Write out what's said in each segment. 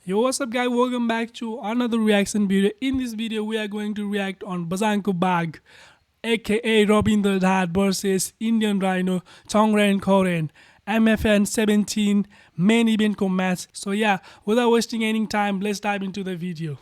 Yo, what's up guys, welcome back to another reaction video. In this video we are going to react on Bazanko Bag aka Rabindra Dhat versus Indian Rhino Chongren Koren MFN 17 main event match. So yeah, without wasting any time, let's dive into the video.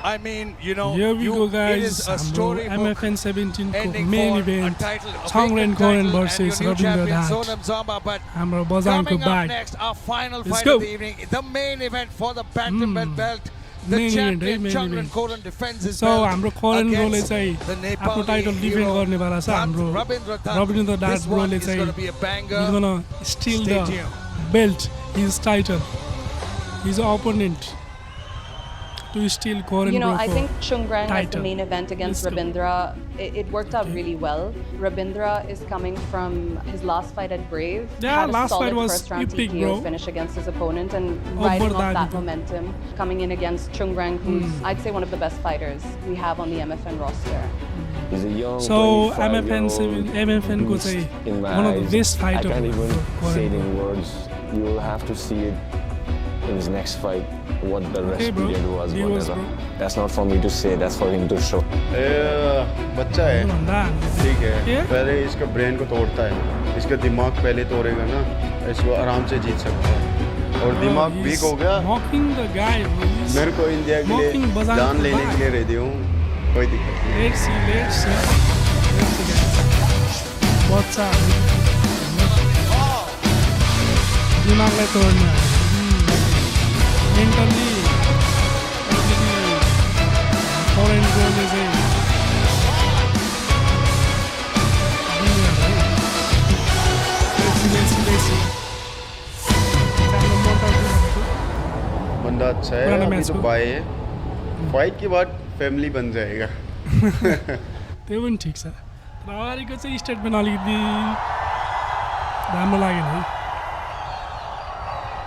I mean, you know, Here we go guys. It is a story MFN 17 ending main for event a title, Chongren Koren versus Rabindra Dhat. Sonam Zamba, but Hamro Bazanko coming up Bag. next, our final Let's fight go. of the evening, the main event for the bantamweight belt. The Main event, champion main Chongren event. Koren defends his So belt हाम्रो कोरेन ब्रोले against चाहिँ the आफ्नो Nepali title defend hero, गर्ने वाला छ हाम्रो Rabindra Dhat. Ravindra Das This one ब्रोले is चाहिँ going to be a banger. he's gonna steal Stay the tuned. belt, his title, his opponent to steal Korean. You know, I think Chongren as the title. main event against Let's go. Rabindra, it worked out really well. Rabindra is coming from his last fight at Brave. Yeah, had a last solid fight was first round epic, TKO bro. finish against his opponent and Oh, riding off Bardhan. that momentum, coming in against Chongren, who's I'd say one of the best fighters we have on the MFN roster. He's a young So 25-year-old MFN को beast चाहिँ in my one of the eyes. best I fighter. can't even say it in words. You will have to see it in his next fight what the rest Okay, bro. period was. Viewers, Whatever. bro. That's not for me to say. That's for him to show. बच्चा है भन्दा ठीक है Yeah. पहले इसका brain को तोड़ता है इसका दिमाग पहले तोड़ेगा ना इसको आराम से जीत सकता है और दिमाग वीक हो गया mocking the guy, bro. He's मेरे को इंडिया के लिए mocking Bazanko जान लेने Bag. के लिए रेडी हूँ कोई दिक्कत नहीं Let's see, let's see. Let's see guys. What's up? दिमागलाई तोड्ने मेन्टल्ली फरेन गोले चाहिँ बंदा अच्छा है पुराना अभी मैच तो को। बाय है फाइट के बाद फैमिली बन जाएगा त्यो पनि ठिक छ तर अगाडिको चाहिँ स्टेटमेन्ट अलिकति राम्रो लागेन है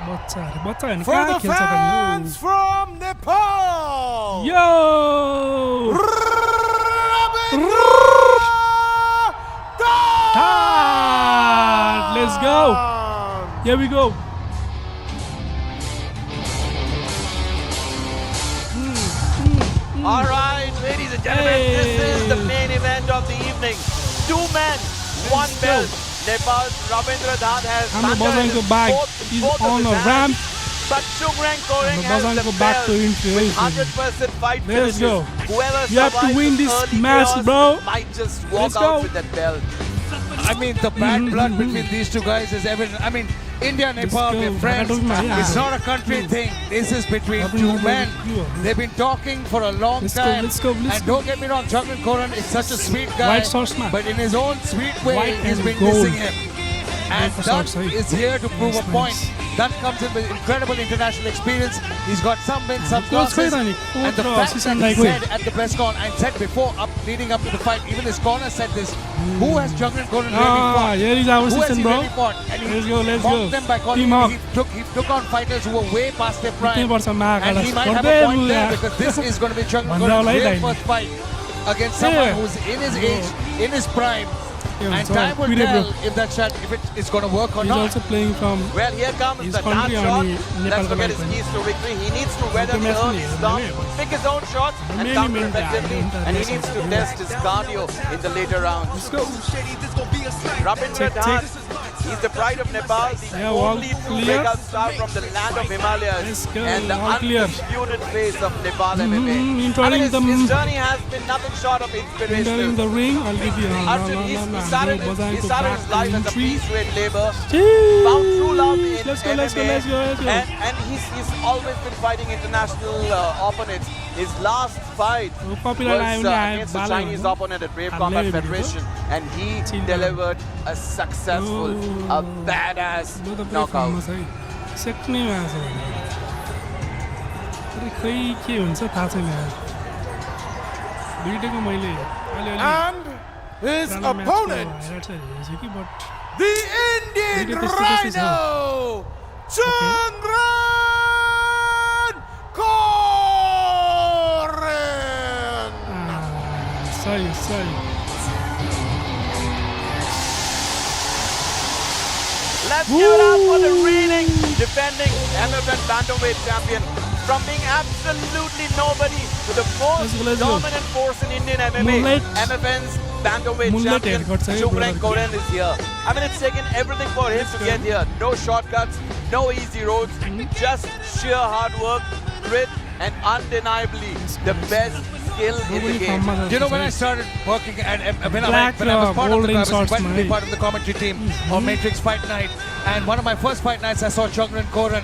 बच्चा हेर्नु For कहाँ the खेल्छ fans त from Nepal, yo Let's go. Here we go. All right, ladies and gentlemen, this is the main event of the evening. Two men, one belt. Nepal's Rabindra Dhat has हाम्रो mastered Bazanko his Bag both is of on his a hands, ramp. but Chongren Koren हाम्रो has Bazanko the Bag belt to with influence. 100% fight Let's finishes. go. Whoever You have to survives win this this early match, chaos bro. might just walk Let's out go. with that belt. I mean, the bad blood between these two guys is evident. I mean, India and Nepal, go. we're friends. Yeah. It's not a country thing. This is between Rabindra two Dhat men. is pure. They've been talking for a long Let's go, time. let's go, let's And go. don't get me wrong, Chongren Koren is such a sweet guy. White sauce man. But in his own sweet way, White he's and been gold. missing him. And White Dhat sauce, eh? is here to prove a Nice, point. nice. That comes in with incredible international experience. He's got some wins, some Coach losses. Kairani, And the coach fact assistant that he like said at the press con and said before, leading up to the fight, even his corner said this, who has Chongren Koren really fought? here is our Who has assistant, he bro. really fought? And he Let's go, let's mocked go. them by calling Team him, up. he took on fighters who were way past their इतने prime. वर्षमा And आगाडा he might have गर्दै a point there बुझा। because this is going to be Chongren भन्दा होला है Koren's real दाइले। first fight against someone Yeah. who's in his age, in his prime. के And भन्छ, time will पिरे tell bro. if that shot, if it's going to work or He's not. also playing from Well, here comes his the Dhat country shot. अनि Let's नेपालको look at his लागि पनि। keys to victory. He needs to weather the match early पनि storm, हेर्नु pick his own shots, and Many counter men effectively. die, And he don't needs to die. test his cardio in the later rounds. Let's go. Rabindra Check, Dhat, check. he's the pride of Nepal, the Yeah, all only true clear. breakout star from the land of Himalayas, Let's go, and the all clear. undisputed face of Nepal MMA. entering his, the- his journey has been nothing short of Entering inspirational. the ring, अलिकति Arjun, he started Bazanko his Bag life as a entry. piece-weight labor, Jeez. found true love in Let's go, MMA, let's go, let's go, let's go. and he's always been fighting international opponents. His last fight Oh, was copyright आयो भने आयो, against a Bala Chinese भयो। opponent at Brave I'm Combat leaving, Federation, and he Chill delivered a successful, a badass म त पुरै knockout. famous है सेक्नै भएको छ भने अरे खै के हुन्छ थाहा छैन यार दुइटैको मैले अलिअलि And his पुरानो म्याचको opponent, highlights हेरेको छु कि बट the Indian Video त्यस्तो त्यस्तै छ। Rhino, Chongren Koren. सही सही Let's give it up for the reigning, defending MFN bantamweight champion From being absolutely nobody to the most Let's go. dominant force in Indian MMA, Mullet. MFN's bantamweight Mullet champion haircut, say, Chungren brother. Koren is here. I mean, it's taken everything for him to get here. No shortcuts, no easy roads, just sheer hard work, grit, and undeniably the best skill in the game. You know, when I started working at when I Black was part of the, golden I was shots, invited to be mate. part of the commentary team of Matrix Fight Night, and one of my first fight nights I saw Chungren Koren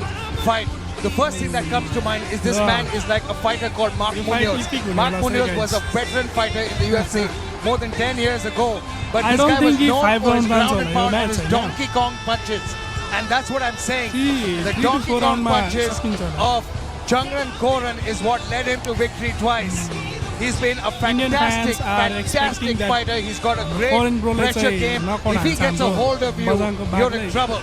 fight. The first thing that comes to mind is this Yeah. man is like a fighter called Mark You fight Munoz. epic with Mark Las Munoz Vegas. was a veteran fighter in the UFC more than 10 years ago. But I this don't guy was think he known for his 5-round rounds ground and only, pound he and his match, Donkey Kong punches. And that's what I'm saying. See, The 3 to Donkey 4 Kong round match, punches sucking each other. of Chungren Koren is what led him to victory twice. He's been a Indian fans fantastic, are expecting fantastic that fighter. He's got a foreign great bro, let's pressure say, game. knock on If he and gets a Sambo, hold of you, Bazanko you're back in leg. trouble.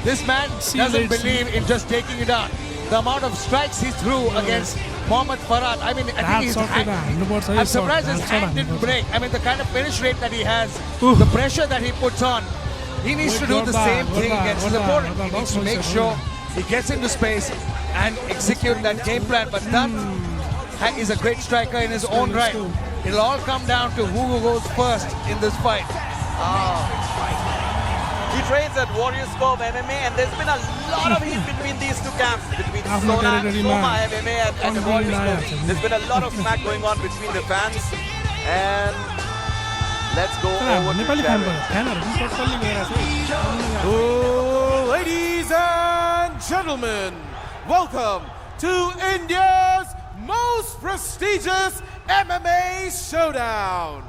This man See, doesn't let's see. believe in just taking you down. The amount of strikes he threw against Mohammad Farad, I mean, I think That's his shot hand, to the board, I'm so surprised his that's hand shot, didn't that's break. I mean, the kind of finish rate that he has, Oof. the pressure that he puts on, he needs to do the same thing against his opponent. He needs to make sure he gets into space and execute that game plan. But that is a great striker in his own right. It'll all come down to who goes first in this fight. He trains at Warriors Cove MMA, and there's been a lot of heat between these two camps, between After Soma territory Soma man. MMA and the Unbeaten Warriors liar, Cove. actually. There's been a lot of smack going on between the fans, and let's go over to Nepali fan Jared. फ्यानहरू पनि totally गएर चाहिँ Oh, ladies and gentlemen, welcome to India's most prestigious MMA showdown.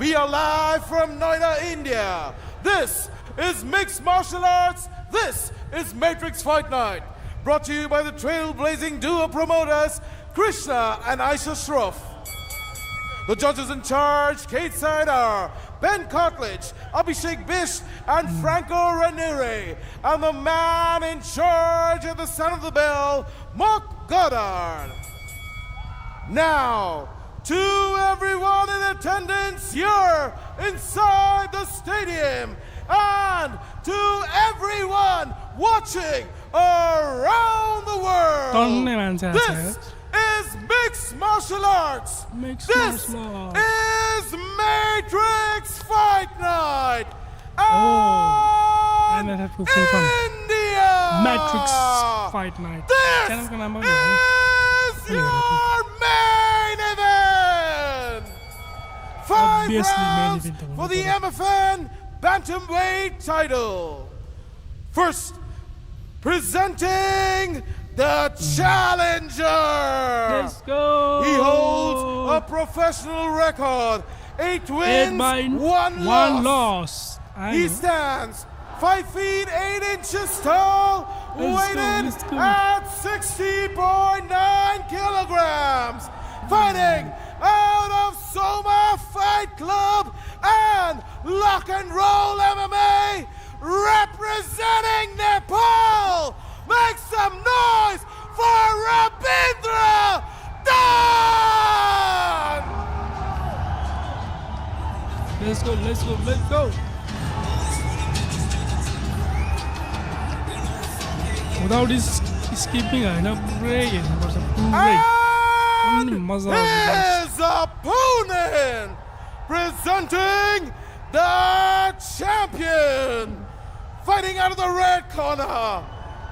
We are live from Noida, India. This is Mixed Martial Arts. This is Matrix Fight Night. Brought to you by the trailblazing duo promoters, Krishna and Aisha Shroff. The judges in charge, Kate Side, are Ben Cartledge, Abhishek Bish, and Franco Raniere. And the man in charge at the sound of the bell, Mark Goddard. Now, to everyone in attendance here inside the stadium, and to everyone watching around the टन्ने world, मान्छे this आएको is Mixed Martial Arts. Mixed This martial arts. is Matrix Fight Night. And MFF को full form. India. Matrix Fight Night. This च्यानलको नाम पनि हो। is your main event. 5 Obviously main rounds event हो for नि the त। MFN Bantamweight title. First, presenting the challenger. Let's go. He holds a professional record, 8 wins, 1 one loss. loss. I He know. stands 5 feet 8 inches tall, weighted let's go. at 60.9 kilograms. Fighting out of Soma Fight Club and Lock and Roll MMA, representing Nepal. Make some noise for Rabindra Dan! Let's go, let's go, let's go. Without his skipping, होइन पुरै हेर्नुपर्छ पुरै And अनि मजा आउँछ his opponent, presenting the champion, fighting out of the red corner.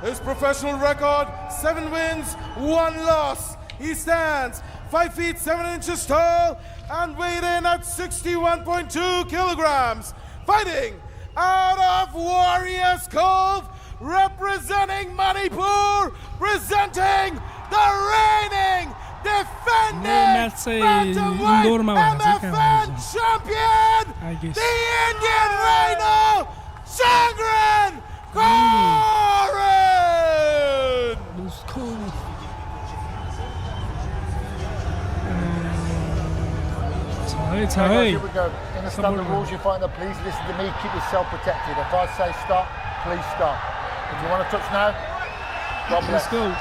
His professional record, 7 wins, 1 loss. He stands 5 feet 7 inches tall and weighed in at 61.2 kilograms. Fighting out of Warriors Cove, representing Manipur, presenting the reigning, defending match चाहिँ in drama bantamweight भएको छ, कहाँ MFN भएको champion, I guess. the Indian Rhino, Chungren Koren! Let's go. It's Right, here we go. In the standard rules, you find that please listen to me, keep yourself protected. If I say stop, please stop. If you want to touch now, God Let's bless. go.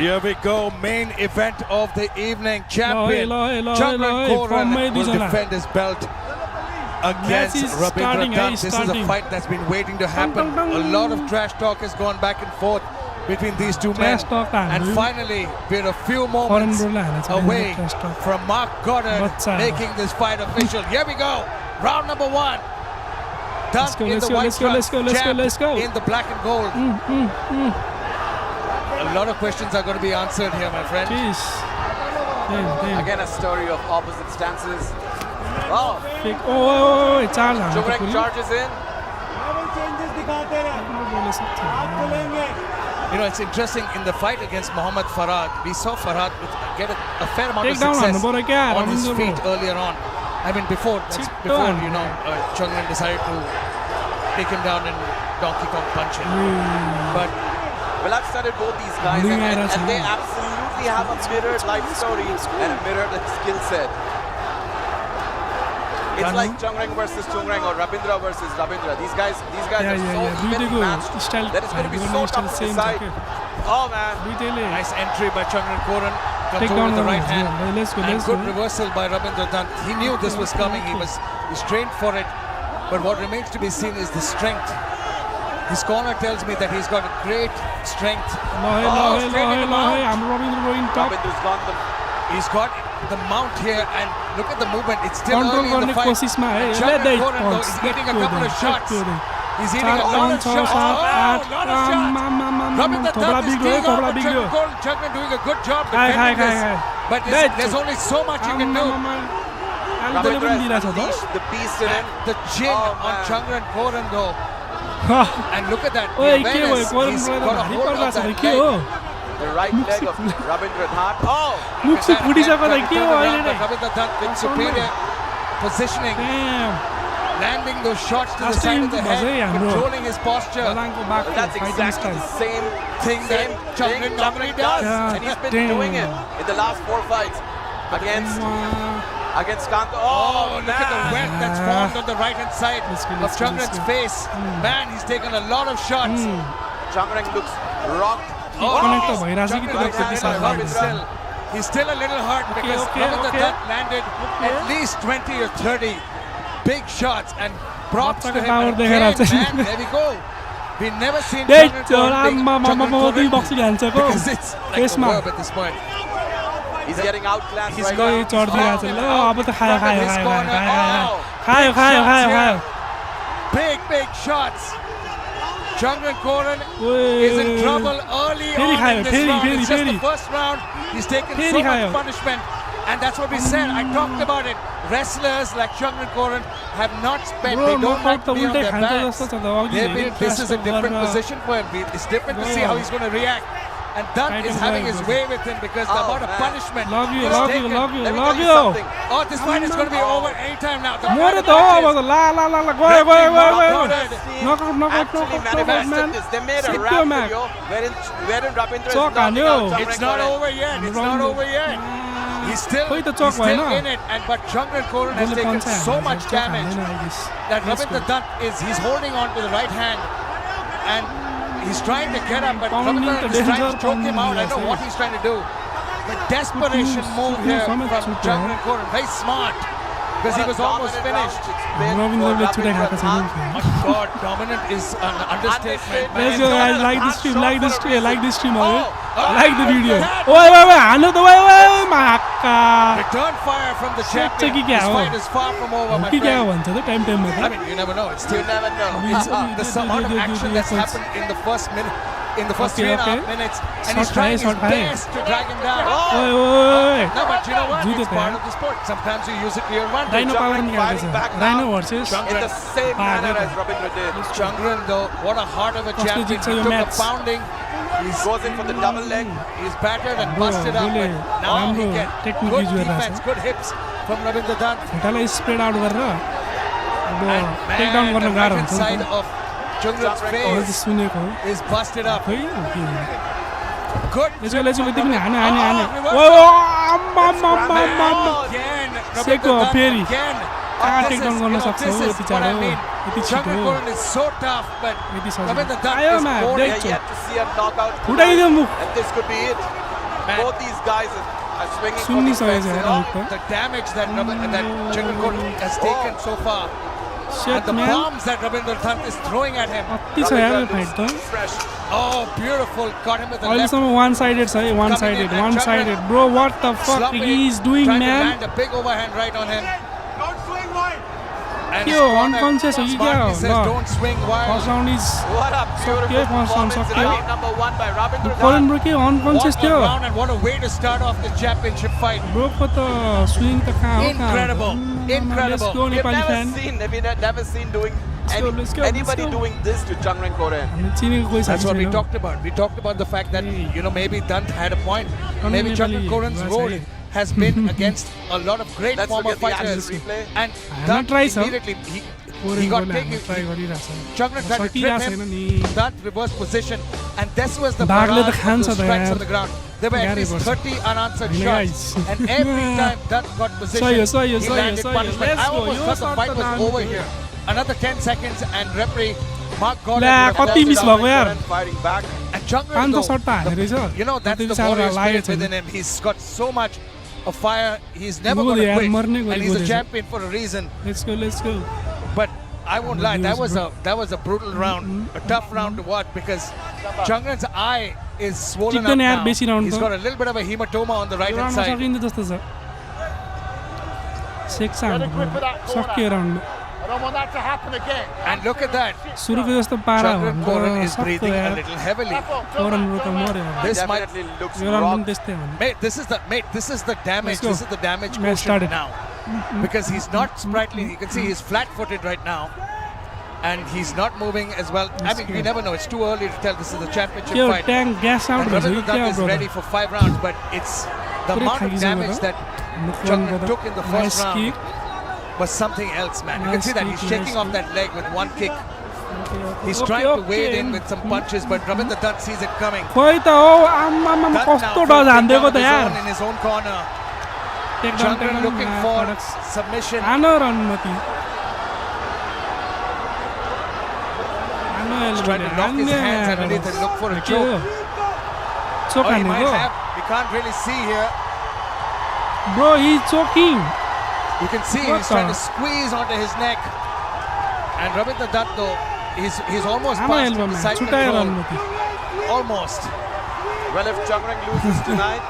Here we go, main event of the evening. Champion Hello, Chungren Koren From will Medina. defend his belt against is Rabindra starting, Dan. he's This is a starting. fight that's been waiting to happen. Dun, dun, A dun. lot of trash talk has gone back and forth between these two men. Trash talk And हान्नु finally, we're a few Foreign moments bro लाई हाल्न छ away trash talk from Mark Goddard Bachcha. making this fight official. Here we go. Round number 1. Done go, in let's the go, white let's go, let's go, let's go, jab let's go. in the black and gold. A lot of questions are going to be answered here, my friend. jeez damn Again, a story of opposite stances. Oh, Fake. Oh, charge हान्नु Chung Reng charges in. You know, it's interesting, in the fight against Muhammad Farad, we saw Farad get a fair amount of Take down success हान्नु पर्यो क्या on his Ravindra feet bro earlier on. I mean, before, Chitto हान्नु you know, Chung Reng decided to take him down and Donkey Kong punch him. But Well, I've studied both these guys, and they absolutely have a mirrored life story and a mirrored skill set. It's like Chung Reng versus Chung Reng or Rabindra versus Rabindra. These guys Yeah, are yeah, so yeah. evenly दुईटैको matched style that it's going to be so tough to same decide. Oh man, दुईटैले nice entry by Chung Reng Koren, take control down with the गर्नु right hand. हुन्छ let's go And let's good go reversal by Rabindra Dant. He knew this was coming. He's trained for it. But what remains to be seen is the strength. His corner tells me that he's got a great strength. लहे हाम्रो Ravindra bro in top Rabindra's gone the He's got the mount here, and look at the movement. It's still Control early in गर्ने the fight. कोसिसमा है Chung let Reng that Koren, though, is eating a couple of shots. He's eating a lot of shots. Oh, a lot of shots. Rabindra थोड़ा Dant is बिग्रियो teeing off, थोड़ा but बिग्रियो Chung Reng doing a good job खाए defending this. खाए But there's only so much you can do. आलुदले पनि दिइरहेछ त unleashed the beast in him. The chin Oh, on man. Chung Reng Koren, though. And look at that. ओए The के भयो awareness. कोरेन He's bro got a भारी hold of परिरहेछ that त के हो leg. The right leg of Rabindra Dant. Oh, मुख से फुटिसक्यो त के हो अहिले नै Rabindra Dant with superior positioning, Damn. landing those shots to the Last side time of the was head, है हाम्रो controlling his posture. बलाङको बाघको that's fighting exactly style the same Thing that Chung thing Reng Chung normally Reng does, does. and he's been Damn. doing it in the last 4 fights against Kanto. Oh, look at the man. wet that's formed on the right hand side Let's go, of let's go, Chung let's Reng's go. face. Man, he's taken a lot of shots. Chung Reng looks rocked. connect त भइरहेछ कि Chung त्यो Reng कति is साह्रो still- लाग्दैछ He's still a little hurt because okay, Rabindra okay. Dant landed at least 20 or 30 big shots, and props to him. power And देखेर again, चाहिँ man, there we go. We never seen Hey, Chung Reng Koren take- Chung Reng Koren दुई Bakshi हाल्छको because it's like a त्यसमा verb at this point. He's getting outclassed He's right going now. चढिदिरहेछ ल अब त खायो front of खायो his खायो corner. खायो Oh, खायो खायो shots खायो here. खायो Big shots. Chung Reng Koren ओए is in trouble early फेरि on खायो, in this फेरि, round. फेरि, It's just the फेरि। first round. He's taken फेरि so खायो। much punishment. And that's what we said. I talked about it. Wrestlers like Chung Reng Koren have not spent. Bro, They don't knockout like त to be on उल्टै their खान्छ backs. जस्तो छ त अघि This is a different position for him. It's different to see how he's going to react. And Dant Fight is him having well, his bro. way with him because the Oh, amount of man. punishment Love you, he's love you, taken. love you, Let me love tell you you. something. Oh, this fight is going to be over anytime now. The more fight त हो अब matches. त ला ला ला ला गयो गयो गयो गयो Actually knockout manifested man this. They made a Sit rap your man. video wherein Rabindra is Chok knocking हान्यो। out Chung It's Reng not Koren. over yet. It's not over yet. He's still, खोइ त he's चोक still भएन in it. But Chung Reng Koren has जसले taken panchayat so हाल्छ, much choke damage हाल्दैन, I guess. that Let's Rabindra go. Dant he's holding on to the right hand. And he's trying to get up, but Pounding Rabindra the Dant is trying danger, to choke him pounding out. I the know what he's trying to do. The desperation move here from Chung Reng Koren. Very smart. Because he was almost finished. रविन्द्रले छुटाइ खाएको छैन Oh God, dominant is an understatement. Let's man. go guys, like this stream, like this stream, like this stream, Oh, like the video. that- ओए ओए ओए हान्नु त ओए ओए माका Return fire from the champion. कि क्या This हो? fight is far from over, my कि क्या friend. भन्छ त टाइम टाइममा I त mean, you never know. It's still You never know. the amount of action that's happened in the first minute, in the first Okay, 3.5 okay. minutes, and Shot he's trying high, his shot high. best to drag him down. ओए ओए No, but you know what? Judo It's pe part yaar. of the sport. Sometimes you use it to your advantage. Rhino power Chung Reng निकालेको fighting back छ now. Rhino versus In the same manner as Rabindra did. Chung Reng, though, what a heart of a कसले champion. He जित्छ यो took a match? pounding. He's Goes in for the double leg. He's battered and Bro, busted up, really but now he राम्रो can. technique Good use गरिरहेछ। defense, good hips from Rabindra Dant. खुट्टालाई spread out गरेर अब take down Man, गर्न the गाह्रो right hand हुन्छ नि side त of Chung Reng's मैले त face सुनेको हो is busted up. खै के Good. लेट्स गो तिमी हाने हाने हाने Oh, ओए reversal. आम्मा आम्मा आम्मा Again, सेको Rabindra Dant फेरि again. कहाँ This take is, down you गर्न know, सक्छ this हो is यति what I चाँडो mean. यति Chung छिटो Reng Koren is so tough, but यति Rabindra सजिलो Dant आयो is मा holding. We are देख्छु yet to see a knockout. फुटाइदियो मुख And this could be it. Man. Both these guys are swinging for Sunni the सकेको fences. छैन मुख त The damage that Chung Reng Koren has taken so far, and set the म्यान bombs that Rabindra Dant is throwing at him. कति छ यार यो fight त Fresh. Oh, beautiful. Caught him with the left. अहिलेसम्म one-sided छ है, one-sided, Coming in, and one-sided. Bro, what the fuck Slumping, he is doing, trying to man? land a big overhand right on him. And Yo, his corner unconscious हो कि क्या smartly हो? says, ल, don't swing wild. first round is What a beautiful सक्यो, first round performance in सक्यो. game number 1 by Ravindra Korean Dhan. bro के unconscious What a थियो. round and what a way to start off the championship fight. Bro को त swing त कहाँ हो, कहाँ हो? Incredible, incredible. Let's go We've Nepali fan. never seen doing let's go, anybody let's go. doing this to Changren Koren. हामी चिनेको कोही That's साथी what we छैन। talked about. We talked about the fact that, Hey. you know, maybe Dant had a point. Don't Maybe even Changren believe. Koren's That's role right. has been against a lot of great Let's former look at the action fighters. replay. And I'm Dant not try, sir. immediately, he Korean got बोले taken. हामी try गरिरहेछ। Changren tried to सकिरहेको trip छैन him. नि। Dant reversed position. And this was the Bagle barrage त खान्छ of त the strikes यार। on the ground. There were at Gary least Burns. 30 unanswered Hey, shots. guys. And every time Dant got position, सही हो, he landed सही हो। punishment. Let's I go. almost yo thought the shot fight त was दामी over थियो। here. Another 10 seconds and referee Mark Gordon La, would have कति called miss it out. भएको यार। Koren fighting back. And Changren, 500 though, shot त हानेको रहेछ। you know, that's त्यति the साह्रो warrior लागेको spirit छैन। within him. He's got so much of fire. He's never Go going to there, quit. मर्ने गरी And he's a गयो। champion for a reason. Let's go, let's go. But I won't lie, that was bro. a brutal round, a tough round to watch because Changren's eye is swollen चिक्दैन up यार now. बेसी round He's त। got a little bit of a hematoma on the right yo hand राउन्डमा side. सकिन्छ जस्तो छ। सेक्छ Get a हाम्रो grip of that bro। सकियो corner. Round. I don't want that to happen again. And look at that. सुरुको जस्तो पारा Changren Koren is सक्यो breathing a यार। little heavily. कोरन ब्रो त मर्यो अब। This might, Definitely looks yo round पनि rocked. त्यस्तै हो। mate, this is the damage. Let's go. This is the damage Match started. quotient now. Because he's not sprightly. You can see he's flat-footed right now. And he's not moving as well. I mean, we never know. It's too early to tell. This is a championship त्यो fight. Tank gas out And भन्छ कि Ravindra क्या Dant is bro? ready for 5 rounds, but it's the पुरै amount of थाकिसक्यो damage त। that Changren took in the first round was something else, man. You can Nice see that kick, he's shaking nice off that leg with one kick. He's Okay, trying to wade okay. in with some punches, but Ravindra Dant sees it coming. खोइ त हो आम्मामा Dant कस्तो now does flipping हान्दिएको down त his यार। own in his own corner. Takedown Changren looking for submission. हानो रणमती हानो He's trying to lock his hands underneath and look for a choke. Choke Oh, he might हानेको have. We can't really see here. Bro हि choking You can see What he's trying the- to squeeze onto his neck. And Ravindra Dant, though, he's almost हानो past एल्बोमा the side छुट्यायो control. रणमती Almost. Well, if Changren loses tonight,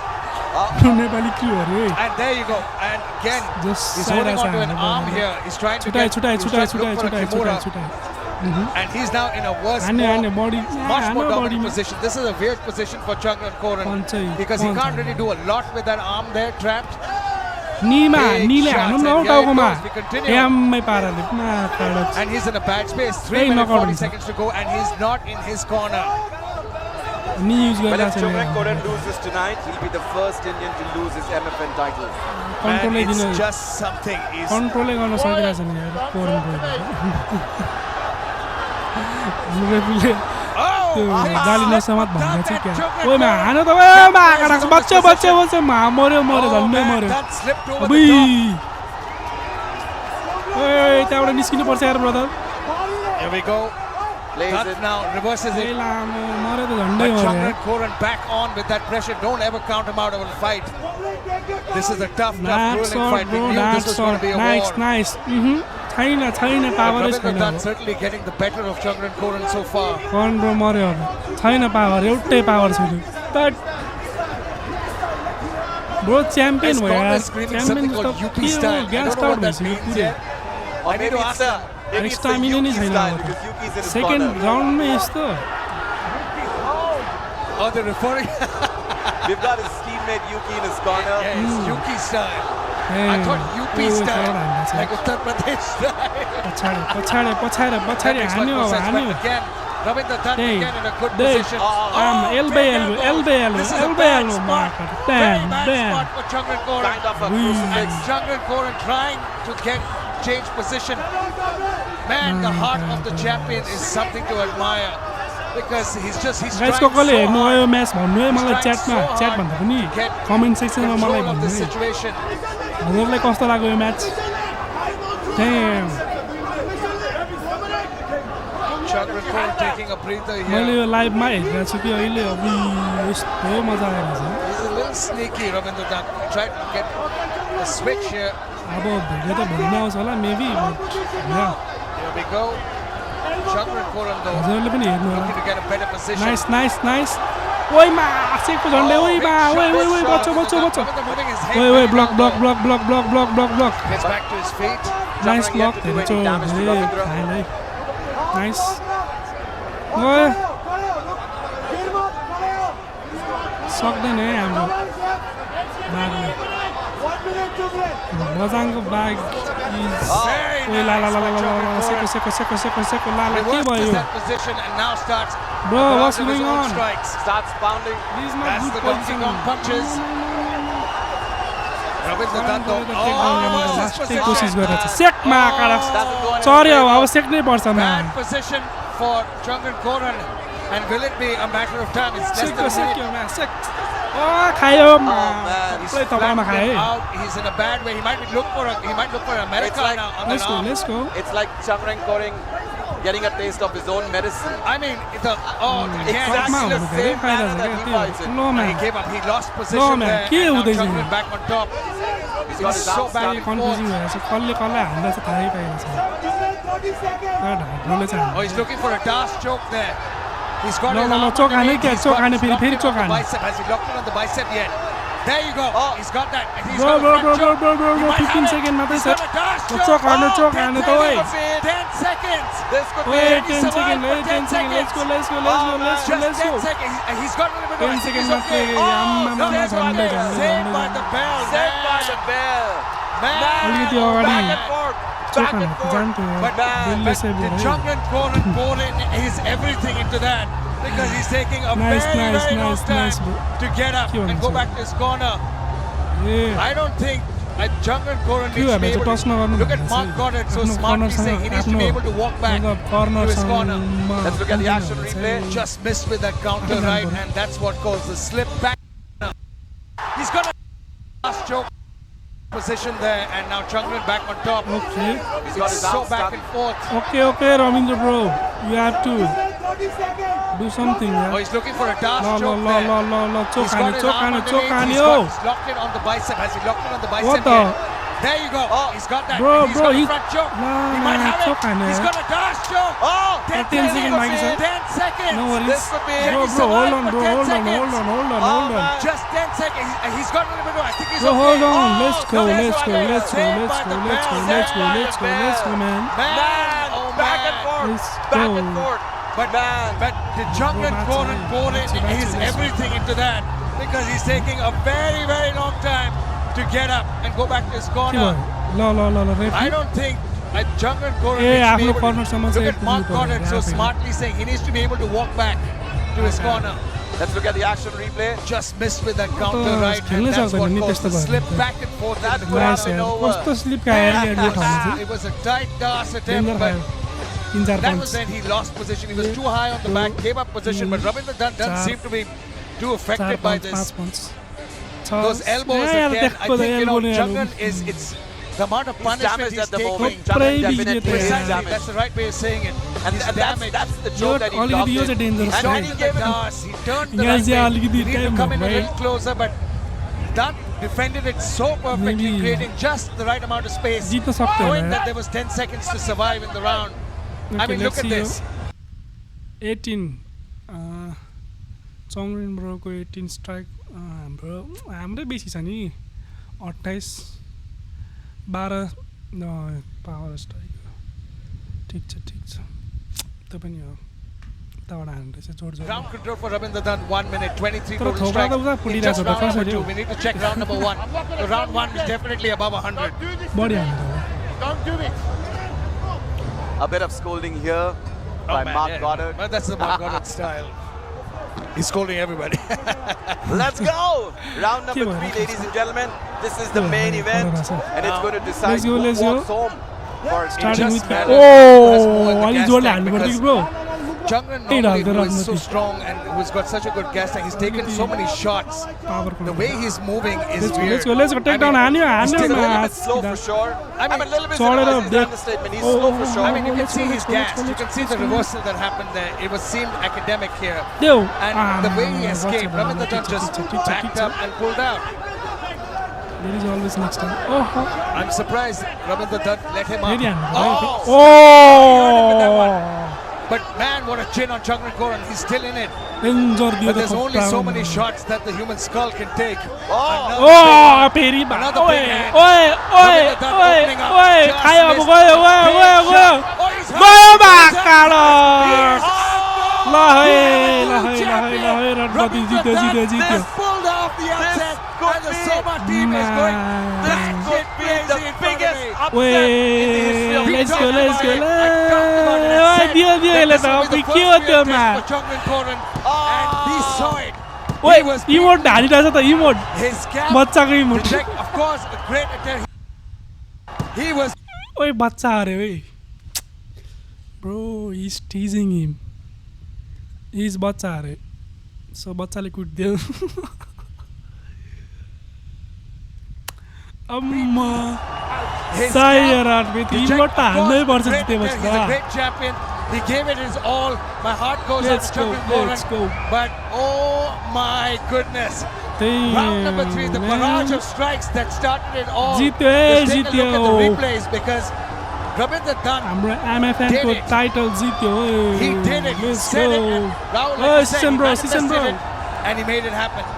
Nepali के हो रे And there you go. And again, Just he's side holding as onto an hand, arm bro. here. He's trying to छुटाइ get, छुटाइ he's छुटाइ trying to छुटाइ look for a छुटाइ Kimura. छुटाइ छुटाइ And he's now in a worse, हान्ने हान्ने बडी much more हानो dominant बडीमा position. This is a weird position for Changren Koren Punch because he punch can't really do a lot with that arm there trapped. Neema Big नीले shots, हानु and न here it टाउकोमा goes. We continue. ड्याममै पाराले माथाबाट And he's in a bad space. 3 Hey, minutes knockout 40 हुन्छ। seconds to go, and he's not in his corner. नि use well, गरिरहेको if छ Changren Koren loses tonight, he'll be the first Indian to lose his MFN title. Man, कन्ट्रोलै दिन it's just something. He's कन्ट्रोलै गर्न सकिरहेको छ नि यार कोरन रेफरीले त्यो जाली नसमात भनेको चाहिँ क्या ओइमा हान त ओए माका बच्चे बच्चे बच्चे मर्यो मर्यो झन्डै मर्यो that slipped over अबुई the top. ओए त्यहाँबाट निस्किनु पर्छ यार brother Here we go. Plays Dant it. now reverses A it. लामो मर्यो त झन्डै But मर्यो Changren यार Koren back on with that pressure. Don't ever count him out of a fight. This is a tough, dark grueling सर्ट fight. We bro knew dark this was going to be सर्ट a nice war. Nice छैन छैन But पावरै Ravindra छैन Dant certainly getting the better of Changren Koren so far. कौन bro मर्यो अब छैन पावर एउटै पावर छैन बट ब्रो च्याम्पियन His भयो corner यार screaming champion something called UP style. I gas don't know out what that भइसक्यो means पुरै yet. Or I need maybe to it's ask a, him. maybe it's the stamina नै Yuki छैन style अब because Yuki's in his second corner. राउन्डमै यस्तो Oh, the referee. We've got his teammate Yuki in his corner. Yeah, it's Yuki style. A, I thought UP O, style. crowd हान्दैछ। Like Uttar Pradesh style. पछाडि पछाडि पछाडि That पछाडि makes हान्यो much more अब sense. हान्यो But again, Ravindra Dant Hey, again in a good hey, position. elbow, big elbow, elbows. elbow, This is a elbow, bad elbow, spot. marker. Very Bam, bad bam. spot for Changren Koren. Kind of a Whee. And crucifix. Changren Koren trying to change position. Man, the heart of the champion is something to admire because he's guys trying कसले so हेर्नु hard. आयो match भन्नु है मलाई He's trying च्याटमा so chat hard भन्दा पनि to get comment सेक्सनमा मलाई control of भन्नु the है situation. हजुरलाई कस्तो लाग्यो यो match damn Changren Koren taking a breather मैले here. यो लाइभमा हेरिरहेको छु कि अहिले अब यस्तो मजा आइरहेछ He's a little sneaky, Ravindra Dant. He tried to get a switch here. अब भिडियो त भोलि नै आउँछ होला मेबी या Here we go. Chungran Koran though हजुरले पनि हेर्नु होला looking to get a better position. Nice ओइ मा आसेको झन्डे ओइ मा ओइ बच्चो Moving his head ओइ very block well there. Block Gets back to his feet. Nice Chungran yet block to do हेर्छु any damage to Ravindra. Nice ओइ सक्दैन है हाम्रो बाघले बजाङको बाघ ओइ ला सेको ला के Reverses भयो that position and now starts Bro, a barrage what's of his going own on? strikes. Starts pounding. This is not That's good the Donkey position Kong punches. Ravindra Dutt though. लास्टै कोसिस गरेछ सेकमा काडा Doesn't go anywhere. चर्यो अब सेक्नै पर्छ Bad म्यान position for Chungran Koran. And will it be a matter of time? It's less than a minute. सेक्यो म्यान सेक ओ खायो man. He's सबै तपाईँमा flattened खाए him out. He's in a bad way. He might look for America It's like- now on the let's arm. Go It's like Chungran Koran getting a taste of his own medicine. I mean, again, Exactly the हुनु same धेरै फाइदा manner छ that he क्या fights in. Low he म्यान gave up. He lost position man, there. के And now हुँदैछ? Chungran back on top. He's got his so arms bad stuck. in confusing भएर छ कसले हान्दा चाहिँ थाहै पाइरहेको छ ढाक्रोले चाहिँ Oh, he's looking for a dash choke there. He's got No, his no, no, arm choke underneath. हाने क्या, He's choke got- हाने he's फेरि, locked फेरि it choke on the हाने। bicep. Has he locked it on the bicep yet? There you go. Oh. He's got that. And he's Bro, got a bro, front choke. bro, He might 15 have it. Second मात्रै He's छ got a dash choke. choke हाने 10 त ओइ seconds. This could be ओइ it. 10 second ओइ 10 second let's go Just 10 seconds. He's got a little bit of 10 it. Second He's मात्रै okay. आम्मामा No, that's झन्डै right. झन्डै Saved by झन्डै the bell. Saved by the bell. Man. अलिकति Back अगाडि and forth. Choke Back and हानेको forth. जान्थ्यो But बेलले save the गर्यो Chungran Koran poured in his everything into that because he's taking a Nice, very, nice, very long nice, time nice, bro. to get up Ke and भन्नु go छ? back to his corner. A I don't think Chungran Koran के needs to be भने able touch नगर्नु to look at Mark Goddard so smartly saying he needs to be able to walk back to his corner. Let's look at the action replay. Just missed with that counter right, and that's what caused the slip back. He's got a last choke position there, and now Chungran back on top. Okay He's got his So arms back stuck. and forth. Okay Ravindra bro you have to do something Oh, he's looking for a dash ल choke ल there. ल ल चोक He's got हाने his चोक arm हाने चोक underneath. हाने He's हो locked it on the bicep. Has he locked it on the bicep What the? yet? There you go. He's got that. Bro, He's bro, got a he- front choke. No, He might man, have choke it. on He's it. got a dash choke. Oh, 10 10 second seconds. Mike, sir. 10 seconds. No worries. this could be Can it. Bro, he bro, hold survive on, for bro, 10 hold on, seconds? hold on, hold on, Oh, hold on. man. Just 10 seconds. He's got a little bit of. I think he's Bro, okay. hold on. Oh, Let's go, no, that's let's go, right. let's go, Saved let's by go, the let's go, bell. let's go, Saved by let's the go, let's go, bell. man. Man, Oh, back man. and forth. Let's Back go. and forth. But the Chungran Bro, Koran poured in that's his it. everything into that because he's taking a very, very long time to get up and go back to his के corner. भयो ल referee I don't think Chungran Koran A needs to be आफ्नो able कर्नरसम्म to look चाहिँ at Mark पुग्नु Goddard so पर्यो smartly saying he needs to be able to walk back to his corner. Let's look at the action replay. Just missed with that counter right, and खेल्नै that's what सक्दैन नि caused the त्यस्तो slip भयो back and forth. That in the could ground. have been over. कस्तो slip खाएर यो ठाउँमा चाहिँ It was a tight dash attempt, danger but खायो 3-4 that पञ्च was when he lost position. He was too high on the back, gave up position, but Ravindra Dutt doesn't seem to be too 4 affected by पञ्च 5 this. पञ्च Those elbows again, I think Chungran is the amount of punishment damaged he's at the taking. moment. Pray Chungran be definitely there. is Precisely, damaged. that's the right way of saying it. And He's that's damaged. the joke that he अलिकति lost यो चाहिँ it. Dangerous And छ when he gave it up, He turned the यहाँ right चाहिँ way. अलिकति He needed to time come in a भयो little closer, but Dutt defended it so perfectly, Maybe- creating just the right amount of space, जित्न सक्थ्यो knowing होला that there was 10 seconds to survive in the round. I mean, look at this. 18 चङ्ग्रेन ब्रोको 18 strike हाम्रै बेसी छ नि 28 12 power strike ठिक छ त्यो पनि हो उताबाट हान्नु रहेछ जोड जोड Ground control for Ravindra Dutt, 1 minute, 23 तर golden थोपडा strikes. त उता In फुटिरहेको just छ त round number कसरी 2, हो we need to check round number 1. The round 1 is definitely above 100. बढी हान्नु होला Don't do it. A bit of scolding here by Mark Goddard. Well, that's the Mark Goddard style. He's scolding everybody. Let's go! Round number 3, ladies and gentlemen. This is the main event, and it's going to decide Let's go, who let's go. walks home. For Starting just with matters. अलि जोडले हान्नु पर्थ्यो कि bro Chungran normally, who is so strong and who's got such a good gas tank, he's taken so many shots. The way he's moving is weird. let's go take down हान्यो He's a little हान्यो bit slow for sure. I mean, a little bit Sorry, slow is an Dave. understatement. He's Oh, slow for oh, sure. I mean, you can see let's his go, gas. let's go, You can see the reversal that happened there. It was seemed academic here. देऊ And the way he escaped, Ravindra Dutt just backed up and pulled out. There is always next time. Oh, I'm surprised Rabindra Dutt let him very up. Oh! But man, what a chin on Chungran Koren. He's still in it. Injure But there's only so many shots that the human skull can take. Oh, Peri ba. Another Oi, big hand. oi, oi, Rabindra Dutt oi, opening up. oi. Just Kaya missed. mo goyo, goyo, Big goyo, shot. goyo. Oh, he's hurt. Goyo ba, He's hurt. Carlos? Lahey, World champion. Ranpati Rabindra jityo. Dutt has pulled off the upset. And the Soma team is going. This could be the biggest upset in the history of Let's go, India. let's go, I talked about it. I said Diyo, that this will be the let's first go. real test for Chungran Koren. And he saw it. Wait, He was emote ढालिरहेछ त emote. his cap. बच्चाको emote. Reject, of course, a great attempt. He was. ओए बच्चा अरे ओए. Bro, he's teasing him. He's बच्चा अरे. So बच्चाले कुट्दियो. अम्मा. His Sairat बेटी Reject, emote of course, हाल्नै पर्छ great जितेपछि attempt. He's a great champion. He gave it his all. My heart goes Let's out to go, Chungran let's Koren. go. But oh my goodness. Damn, Round number 3, the man. barrage of strikes that started it all. जित्यो Let's take a जित्यो. look at the replays because Rabindra Dutt, हाम्रो MFN को Did it. Title जित्यो ओए. he did it. He Let's said it. go. And Rahul, Oh, like you said, season he bro, season manifested bro. it and he made it happen.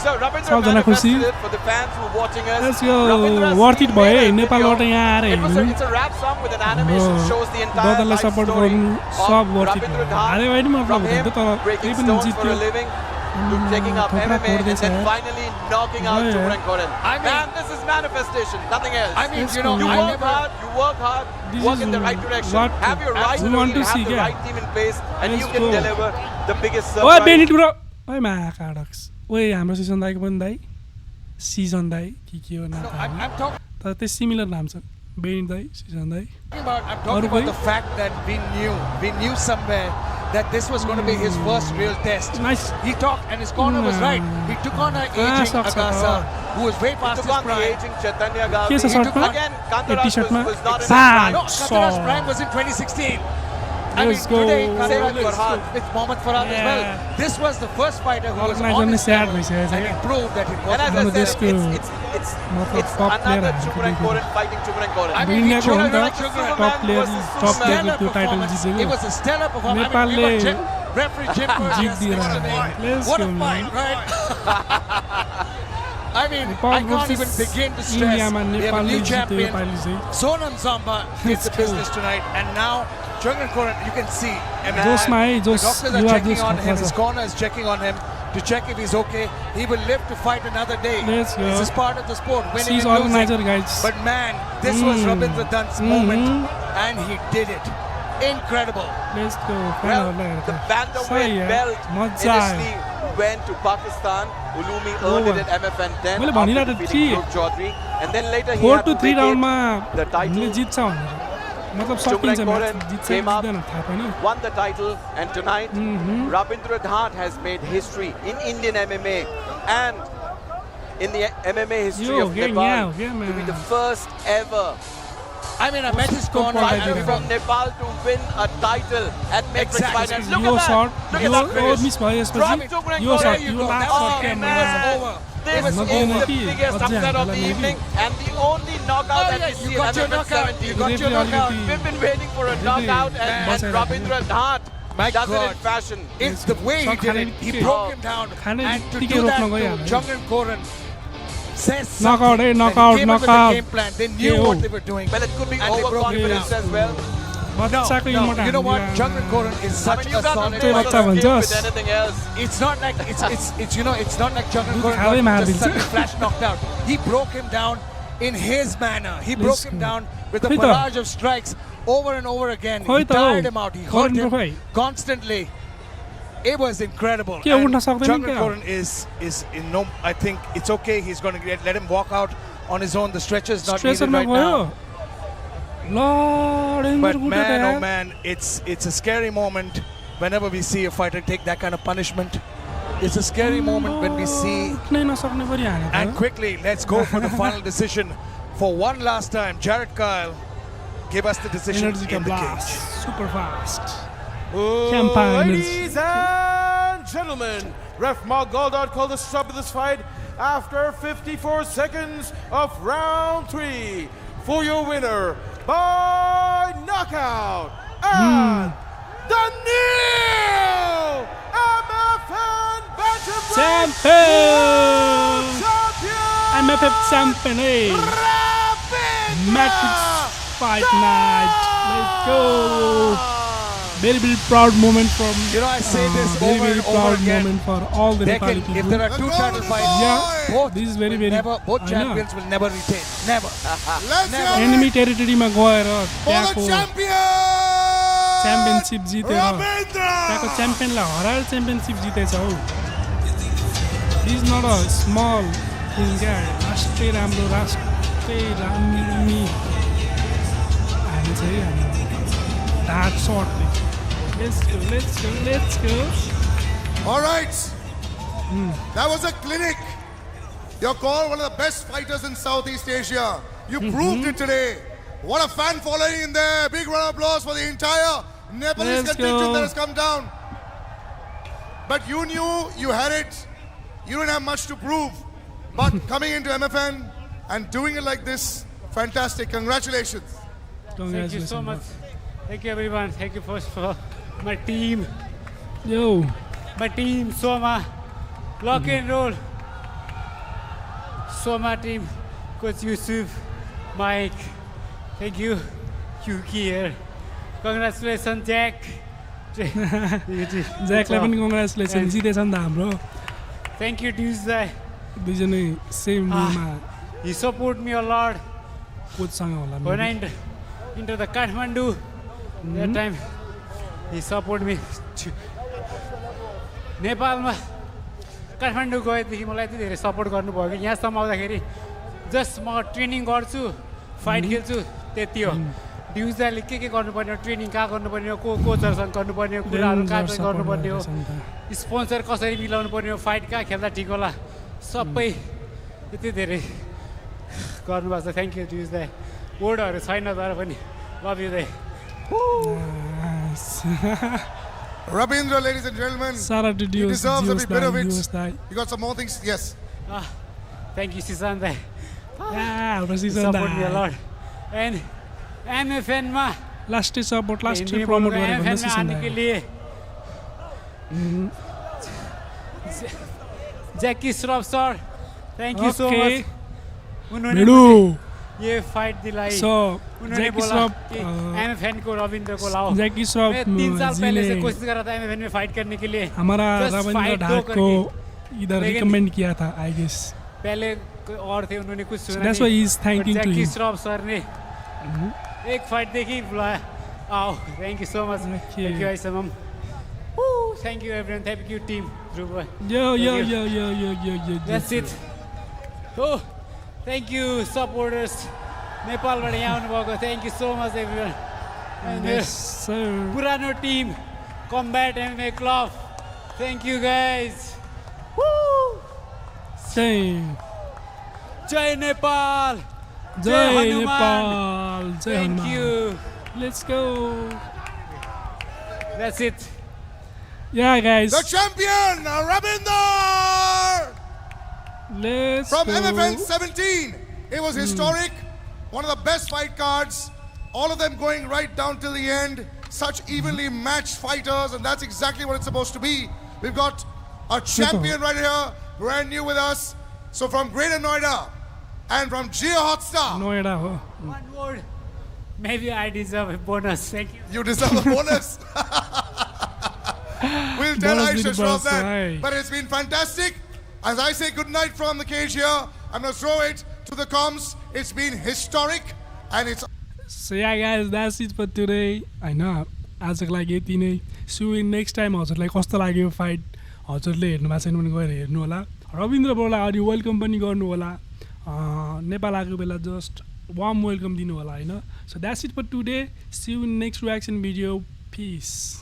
So Rabindra सबजना खुसी. manifested it for the fans who are watching us. Let's go. Ravindra's Worth it team भयो made a नेपालबाट video. यहाँ आएर हेर्नु. It's a rap song with an animation shows the entire बदललाई life support story गर्नु of सब worth it Rabindra भयो. Dutt. हारे भयो नि मतलब From him हुन्थ्यो तर breaking त्यही पनि stones for a जित्यो. living to taking up थोप्रा MMA and फोड्दैछ then यार. finally knocking out Yeah. Chungran Koren. I mean- Man, this is manifestation, nothing else. I mean, Let's you know, go, You I man. work never. hard, you work hard, This work is in the right direction, what have your right we team, want to have see, the yeah. right team in place, and Let's you can go. deliver the biggest ओए surprise. Beneath bro. ओए महाकाडक्स. ओए हाम्रो season दाइको पनि दाइ. Season दाइ के हो नाम. No, I'm talking तर त्यो सिमिलर नाम छ. Beneath Dai, season Dai. about. I'm talking about the fact that we knew somewhere that this was going to be his first real test. Nice. He talked, and his corner was right. He took on an aging sucks, Agasa, who was way past Took his on the prime. aging Chaitanya के छ Gandhi. सर्टमा? Again, A Kantaraj टी-सर्टमा. was not in his Sad. prime. No, Kataraj's Saw. prime was in 2016. I mean, Let's go. today Same Kataraj with Farhad. with Mohammad Farhad as Yeah. well. This was the first fighter who was Organized on only his sad level, भइसकेको छ and he क्या. proved that it And as was. I this said, cool. it's मतलब top player another है Chungran त्यो Koren fighting Chungran Koren. I mean, he इन्डियाको हो showed नि like त Chungran. टप प्लेयर टप प्लेयरको त्यो टाइटल Performance. It जितेको. was a stellar performance. नेपालले I mean, referee Jim Burgess जित्दिएर next to me. Let's What a go, fight, man. right? I mean, Nepal I can't even versus begin to stress. इन्डियामा We have a नेपालले new जित्यो champion. पाइले चाहिँ. Sonam Zamba did the Let's go. business tonight, and now Chungran Koren, you can see. And जोसमा है the Jose doctors are युवा checking Jose on him. खतरा His छ. corner is checking on him to check if he's okay. He will live to fight another day. Let's go. This is part of the sport. Winning She's and losing. organizer, guys. But man, this was Rabindra Dutt's moment, and he did it. Incredible. Let's go. Well, final the हेर्दा. bantamweight सही है. belt मजा आयो. initially went to Pakistan. Ulumi earned it at MFN 10 मैले after भनिरहेको defeating थिएँ. Dhruv Chaudhary. And then later he 4 had to to 3 vacate राउन्डमा the title. हामीले जित्छ भनेर. मतलब Chungran सकिन्छ Koren म्याच जित्छ came up, जित्दैन थाहा पनि. won the title, and tonight Rabindra Dutt has made history in Indian MMA and in the MMA history Yo, of yeah, Nepal yeah, to be man. the first ever I mean, I met his corner. fighter from Nepal to win a title at Matrix Exactly. Finals. Look यो at सर्ट that! Look यो at that finish! Miss भयो From यसपछि Chungran यो Koren, सर्ट you यो go. Last That सर्ट was क्या game. मजा That was आयो. over. This was is over. the biggest अझै upset of हामीलाई the maybe. evening and the only knockout that we you see got in your MFN knockout. 17. You got your Referee knockout. already- We've been waiting for a knockout and Bas आएर Rabindra Dutt My does it God. in fashion. It's the way he Shot did it. खाने He बित्तिकै- broke him down. खाने And to बित्तिकै do that रोक्न गइहाल्यो. to Chungran Koren says Knockout, something. knockout, that he came up with a knockout. game plan. They knew KO. what they were doing. Well, it could be And they broke him overconfidence down. as well. बच्चाको No, emote you know what? हान्दियो. Chungran Koren is I such mean, you a can't solid replace बच्चा fighter. the skill भन्छस्? with anything else. It's not like it's you know it's not like Chungran Dude, Koren खाँदै got मारिदिन्छ. just suddenly flash knocked out. He broke him down in his manner. He broke him down with a खोइ त. barrage of strikes over and over again. खोइ He त हौ. tired him out. He hurt Koren him खोइ. constantly. It was incredible. के And उठ्न सक्दैन Chungran क्या? Koren is in no. I think it's okay. He's going to let him walk out on his own. The stretcher is not needed स्ट्रेचरमा right गयो. now. ल danger But कुट्यो त man, oh यार. man, it's a scary moment whenever we see a fighter take that kind of punishment. It's a scary moment when we see. उठ्नै नसक्ने परि हाने त. And quickly, let's go for the final decision. For one last time, Jared Kyle give us the decision Energy in the blast. cage. Super fast. Ladies and gentlemen, Ref Mark Goldard called the stop of this fight after 54 seconds of round 3 for your winner by knockout and the new MFN Bantamweight Champion! Champion! MFF champion, hey! Matrix Fight Night. Let's go! Very, very proud moment from. You know, I say this very, over very and proud over again. moment for all the Nepali If people. there are two title fights, Yeah, both this is very, will very. both I know. champions will never retain. Never. Let's Never. hear Enemy it territory मा गएर for the त्यहाँको champion! Championship जितेर Ravindra! त्यहाँको च्याम्पियनलाई हराएर championship जितेछ हौ. This is not a small thing क्या. राष्ट्रै राम्रो राष्ट्रै दामी हामी चाहिँ हाम्रो ढाड सर्टले. Let's go, let's go, let's go. All right. That was a clinic. You're called one of the best fighters in Southeast Asia. You proved it today. What a fan following in there. Big round of applause for the entire Nepalese Let's contingent go. that has come down. But you knew you had it. You didn't have much to prove. But coming into MFN and doing it like this, fantastic. Congratulations. Thank you so much. Thank you everyone. Thank you first for my team. Yo. My team, Soma, Lock and Roll. Soma team, Coach Yusuf, Mike. Thank you. Yuki here. Congratulations, Jack. ज्याकलाई पनि congratulation जितेछ नि त हाम्रो. Thank you, Tuesday. दुईजनै same रुममा He supported me a lot कोचसँग होला. when I into the Kathmandu. That time, he supported me. नेपालमा काठमाडौँ गएदेखि मलाई यति धेरै support गर्नुभयो कि यहाँसम्म आउँदाखेरि जस्ट म ट्रेनिङ गर्छु फाइट खेल्छु त्यति हो. ड्युजदाले के गर्नुपर्ने हो, ट्रेनिङ कहाँ गर्नुपर्ने हो, कोचहरूसँग गर्नुपर्ने हो, कुराहरू कहाँ चाहिँ गर्नुपर्ने हो, स्पोन्सर कसरी मिलाउनु पर्ने हो, फाइट कहाँ खेल्दा ठिक होला, सबै यति धेरै गर्नुभएको छ. Thank you ड्युजदा. वर्डहरू छैन तर पनि लभ यु दाइ. Ravindra, ladies and gentlemen, Shout out to he Dios, deserves every bit of it. Dios Dai. You got some more things? Yes. Thank you, Sisan Dai. Yeah, You support me a lot. And MFN मा लास्टै support लास्टै Hindi promote बोल्नु गरेर MFN में आने के लिए Jackie Shroff sir, thank you so much. उन्होंने भिडु ये फाइट दिलाई. सो उन्होंने जैकी बोला श्रॉफ कि MFN को रविंद्र को लाओ. जैकी श्रॉफ मैं 3 साल पहले से जी कोशिश कर रहा था MFN में फाइट करने के लिए. हमारा Just रविंद्र fight दो ढाक को इधर लेकिन रिकमेंड किया था आई गेस. पहले कोई और थे, उन्होंने कुछ सुना That's why नहीं. he's thanking But to Jackie him. Shroff sir ने एक फाइट देखी, बुलाया. आओ. Thank you so much. Thank you आइसमम. Thank you everyone. Thank you team. Dhruv. Yo. That's it. Oh, thank you supporters. नेपालबाट यहाँ आउनुभएको. Thank you so much everyone. And Yes, sir. पुरानो team, Combat MMA Club. Thank you guys. Woo! Same. Jai Nepal. Jai Hanuman. Nepal. Jai Thank Hanuman. you. Let's go. That's it. Yeah, guys. The champion, Ravindra! Let's From go. MFN 17. It was historic. One of the best fight cards. All of them going right down till the end. Such evenly matched fighters, and that's exactly what it's supposed to be. We've got a champion right here, brand new with us. So from Greater Noida and from Jio Hotstar, Noida ho. One word. Maybe I deserve a bonus. Thank you. you deserve a bonus. We'll tell Bonus Aisha with Shroff boss, that. aye. But it's been fantastic. As I say goodnight from the cage here, I'm going to throw it to the comms. It's been historic, and it's So yeah, guys, that's it for today. I know. आजको लागि यति नै. See you next time. हजुरलाई कस्तो लाग्यो fight? हजुरले हेर्नु भएको छैन भने गएर हेर्नु होला. रविन्द्र ब्रोलाई अगाडि वेलकम पनि गर्नु होला. नेपाल आएको बेला जस्ट वार्म वेलकम दिनु होला हैन. So that's it for today. See you in next reaction video. Peace.